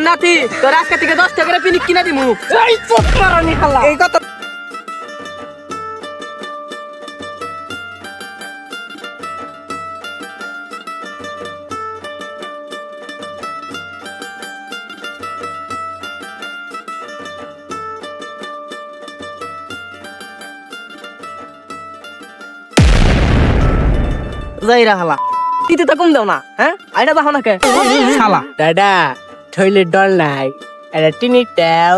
নাতি তোর আজকে থেকে 10 টাকা করে পিনিক কিনা দিমু। এই চুপ করনি খালা। এই কথা যাইরা হালা তিতে তো কম দাও না, হ্যাঁ আইনা দেখো না কে শালা। দাদা থইলে ডল নাই, এটা টিনি দাও।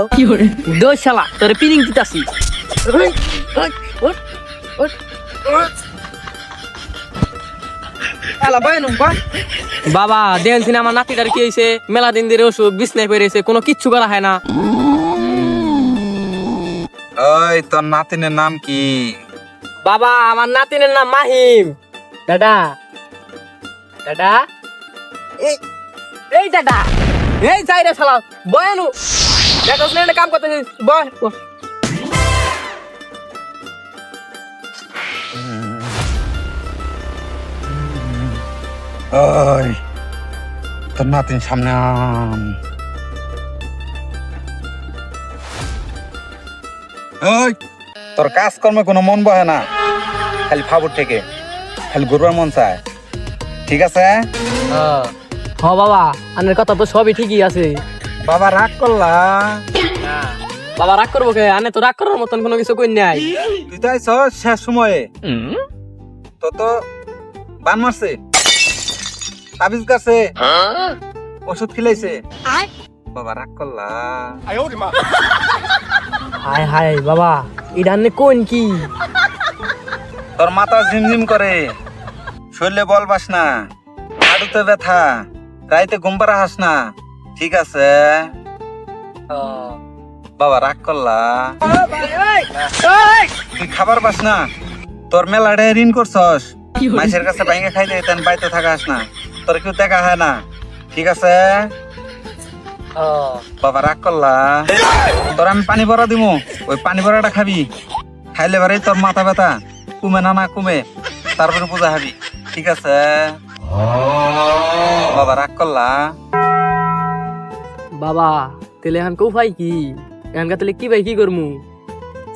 দোষ শালা তোরে পিনিং দিতাছি। বাবা দেখেন আমার নাতিটার কি হয়েছে, মেলা দিন ধরে অসুখ, বিছনায় পড়েছে, কোনো কিচ্ছু করা হয় না। ওই তোর নাতিনের নাম কি? বাবা আমার নাতিনের নাম মাহিম। দাদা দাদা এই দাদা এই যাই রে শালা বয়ানু দেখো শুনে কাম করতেছিস বয়। ওই তোর নাতিন সামনে আন। ওই তোর কাজকর্মে কোনো মন বহে না, খালি ফাবুর থেকে খালি ঘুরবার মন চায়, ঠিক আছে? হ বাবা আনের কথা তো সবই ঠিকই আছে। বাবা রাগ করলা? বাবা রাগ করবো কে, আনে তো রাগ করার মতন কোনো কিছু কই নাই। তুই তো আইছ শেষ সময়ে, তো বান মারছে, তাবিজ কাছে, ওষুধ খিলাইছে, বাবা রাগ করলা? হায় হায় বাবা এটা আনে কোন কি? তোর মাথা ঝিমঝিম করে, শরীরে বল পাস না, হাঁটুতে ব্যথা, রাইতে ঘুম পাড়া হাস না, ঠিক আছে? বাবা রাগ করলা? তুই খাবার পাস না, তোর মেলাটা ঋণ করছস, মাইসের কাছে বাইঙ্গে খাইতে তেন বাইতে থাকাস না, তোর কেউ দেখা হয় না, ঠিক আছে? বাবা রাগ করলা? তোর আমি পানি ভরা দিমু, ওই পানি ভরাটা খাবি, খাইলে বারে তোর মাথা ব্যথা কমে না না কমে, তারপরে পূজা হবি, ঠিক আছে? বাবা রাগ করলা? বাবা তেলে এখন কেউ ভাই কি এখানকার তেলে কি ভাই কি করমু?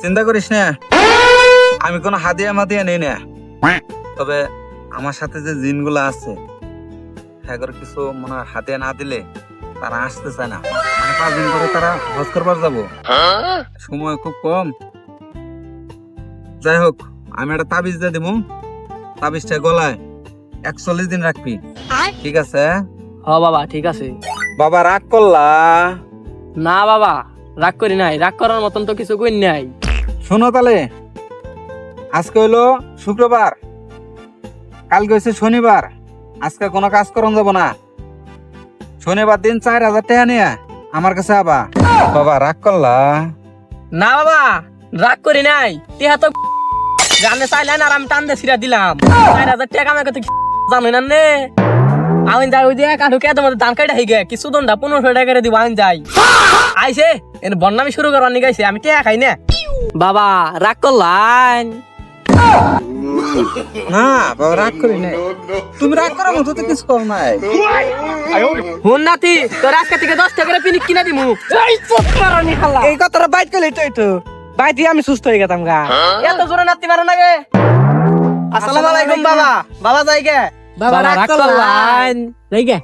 চিন্তা করিস না, আমি কোনো হাদিয়া মাদিয়া নেই না, তবে আমার সাথে যে জিনগুলো আছে হ্যাঁ কিছু মনে হয় হাদিয়া না দিলে তারা আসতে চায় না, মানে 5 দিন পরে তারা হজ করবার যাবো, সময় খুব কম। যাই হোক আমি একটা তাবিজ দিয়ে দিব, তাবিজটা গলায় 41 দিন রাখবি, ঠিক আছে? হ বাবা ঠিক আছে। বাবা রাগ করলা? না বাবা রাগ করি নাই, রাগ করার মতন তো কিছু কই নাই। শোনো তাহলে, আজকে হইলো শুক্রবার, কালকে হচ্ছে শনিবার, আজকে কোনো কাজ করন যাব না, শনিবার দিন 4000 টাকা নিয়ে আমার কাছে আবা। বাবা রাগ করলা? না বাবা রাগ করি নাই, টিহা তো জানে চাইলেন আর আমি টান দিয়ে ছিড়া দিলাম। 4000 টাকা আমার কাছে জানো না নে, আমি যাই ওই দিয়ে কাঠু কে তোমাদের দান কাটা হয়ে গে কিছু দণ্ডা 1500 টাকা করে দিব, আমি যাই আইসে এর বন্নামি শুরু করার নি গাইছে, আমি টিহা খাই না। বাবা রাগ করলাম না বাবা রাগ করি নাই, তুমি রাগ করার মতো তো কিছু কর নাই। হুন নাতি তোর আজকে থেকে 10 টাকা করে পিনিক কিনা দিমু। এই চুপ করনি খালা। এই কথাটা বাইট করলে তো বাইট দিয়ে আমি সুস্থ হয়ে গেতাম গা। এত জোরে নাতি মারো না গে। আসসালামু আলাইকুম বাবা। বাবা যাই গে। বাবা রাগ করলাম। যাই গে।